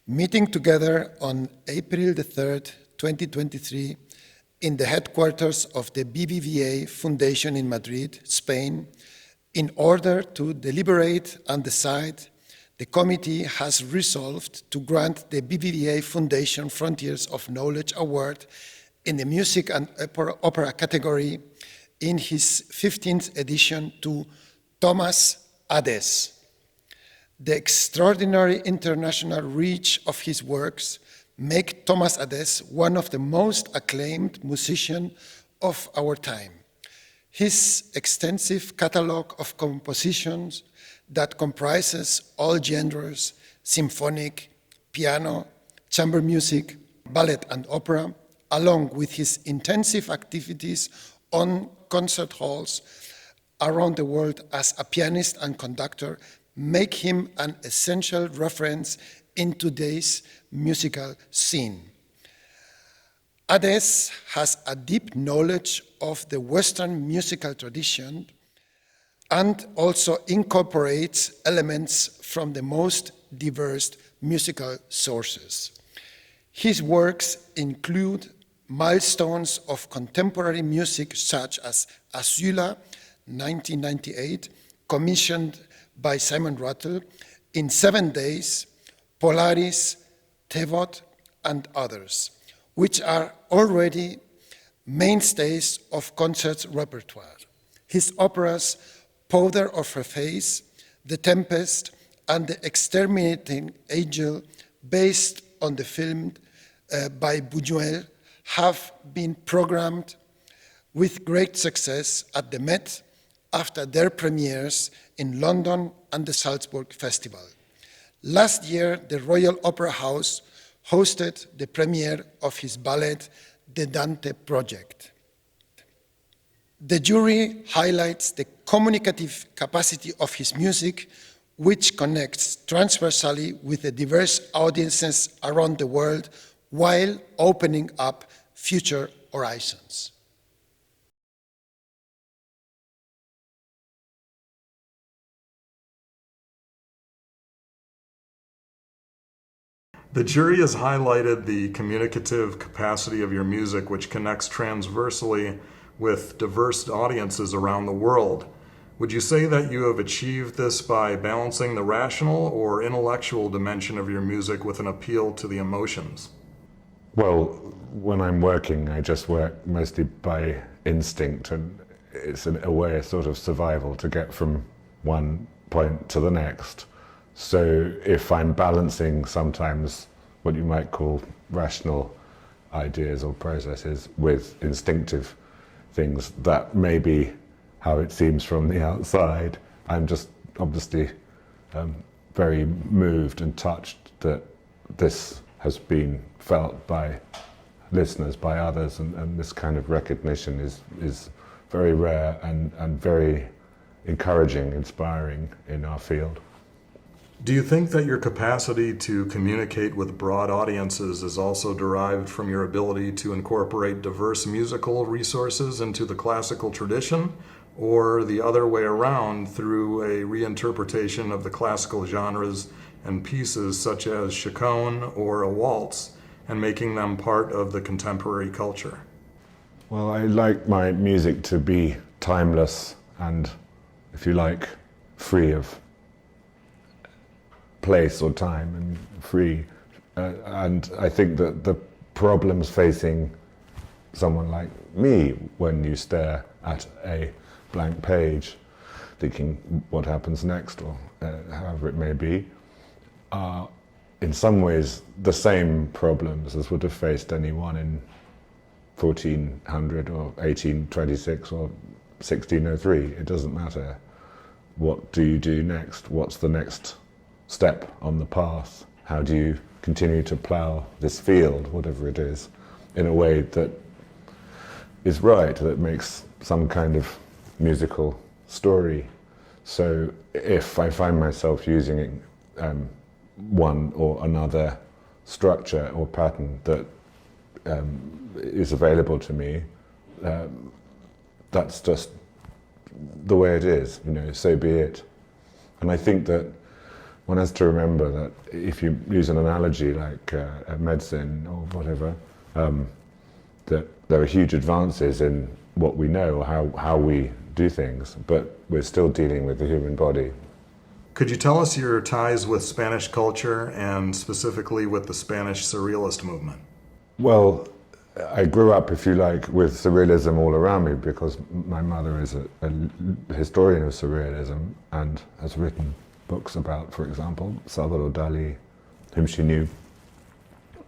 meeting together on April the 3rd, 2023, in the headquarters of the BBVA Foundation in Madrid, Spain, in order to deliberate and decide. The committee has resolved to grant the BBVA Foundation Frontiers of Knowledge Award in the music and opera category in his 15th edition to Thomas Adès. The extraordinary international reach of his works make Thomas Adès one of the most acclaimed musicians of our time. His extensive catalogue of compositions that comprises all genres, symphonic, piano, chamber music, ballet and opera, along with his intensive activities on concert halls around the world as a pianist and conductor, make him an essential reference in today's musical scene. Adès has a deep knowledge of the Western musical tradition and also incorporates elements from the most diverse musical sources. His works include milestones of contemporary music such as Azula, 1998, commissioned by Simon Rattle, In 7 Days, Polaris, Tevot, and others, which are already mainstays of concert repertoire. His operas, Powder of Her Face, The Tempest, and The Exterminating Angel, based on the film by Buñuel, have been programmed with great success at the Met after their premieres in London and the Salzburg Festival. Last year, the Royal Opera House hosted the premiere of his ballet, The Dante Project. The jury highlights the communicative capacity of his music, which connects transversally with the diverse audiences around the world while opening up future horizons. The jury has highlighted the communicative capacity of your music, which connects transversely with diverse audiences around the world. Would you say that you have achieved this by balancing the rational or intellectual dimension of your music with an appeal to the emotions? Well, when I'm working, I just work mostly by instinct, and it's a way of sort of survival to get from one point to the next. So if I'm balancing sometimes what you might call rational ideas or processes with instinctive things, that may be how it seems from the outside. I'm just obviously very moved and touched that this has been felt by listeners, by others, and this kind of recognition is very rare and very encouraging, inspiring in our field. Do you think that your capacity to communicate with broad audiences is also derived from your ability to incorporate diverse musical resources into the classical tradition, or the other way around through a reinterpretation of the classical genres and pieces such as chaconne or a waltz, and making them part of the contemporary culture? Well, I like my music to be timeless and, if you like, free of place or time, and free. And I think that the problems facing someone like me when you stare at a blank page thinking what happens next, or however it may be, are in some ways the same problems as would have faced anyone in 1400 or 1826 or 1603. It doesn't matter. What do you do next? What's the next step on the path? How do you continue to plough this field, whatever it is, in a way that is right, that makes some kind of musical story? So if I find myself using one or another structure or pattern that is available to me, that's just the way it is, so be it. And I think that one has to remember that if you use an analogy like medicine or whatever, that there are huge advances in what we know or how we do things, but we're still dealing with the human body. Could you tell us your ties with Spanish culture and specifically with the Spanish Surrealist movement? Well, I grew up, if you like, with Surrealism all around me because my mother is a historian of Surrealism and has written books about, for example, Salvador Dali, whom she knew.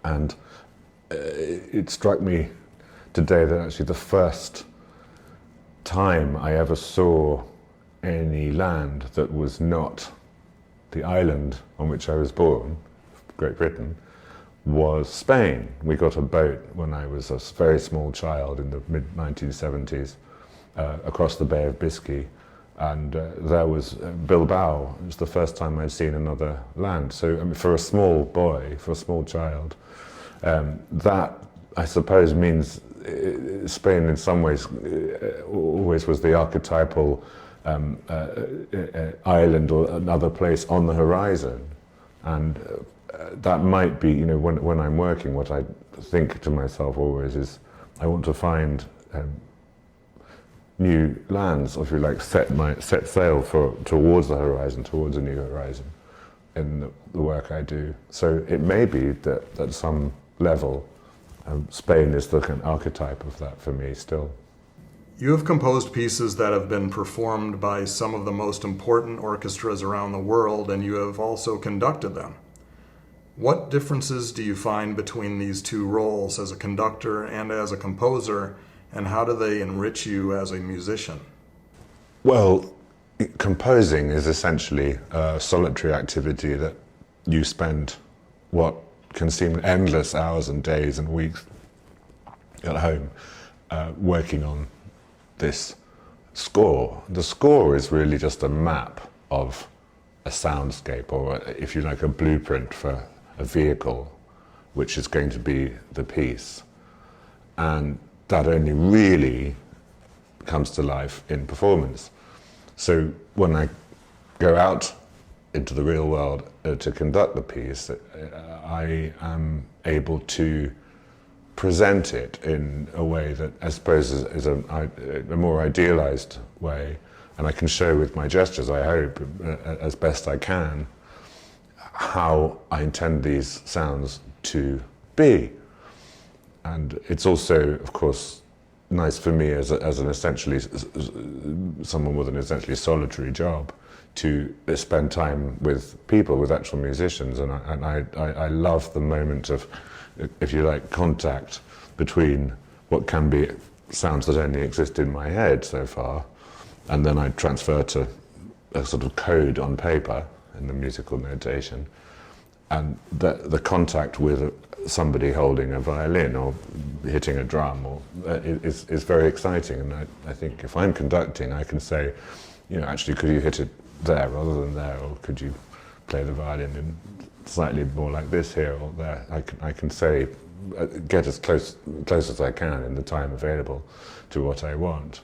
And it struck me today that actually the first time I ever saw any land that was not the island on which I was born, Great Britain, was Spain. We got a boat when I was a very small child in the mid-1970s across the Bay of Biscay, and there was Bilbao. It was the first time I'd seen another land. So I mean, for a small boy, for a small child, that I suppose means Spain in some ways always was the archetypal island or another place on the horizon. And that might be, you know, when I'm working, what I think to myself always is I want to find new lands, or if you like, set sail towards the horizon, towards a new horizon in the work I do. So it may be that at some level Spain is the kind of archetype of that for me still. You have composed pieces that have been performed by some of the most important orchestras around the world, and you have also conducted them. What differences do you find between these two roles as a conductor and as a composer, and how do they enrich you as a musician? Well, composing is essentially a solitary activity that you spend what can seem endless hours and days and weeks at home working on this score. The score is really just a map of a soundscape, or if you like, a blueprint for a vehicle which is going to be the piece. And that only really comes to life in performance. So when I go out into the real world to conduct the piece, I am able to present it in a way that I suppose is a more idealized way, and I can show with my gestures, I hope, as best I can, how I intend these sounds to be. And it's also, of course, nice for me as an essentially someone with an essentially solitary job to spend time with people, with actual musicians, and I love the moment of, if you like, contact between what can be sounds that only exist in my head so far, and then I transfer to a sort of code on paper in the musical notation, and the contact with somebody holding a violin or hitting a drum or is very exciting. And I think if I'm conducting, I can say, you know, actually, could you hit it there rather than there, or could you play the violin in slightly more like this here or there? I can say, get as close as I can in the time available to what I want.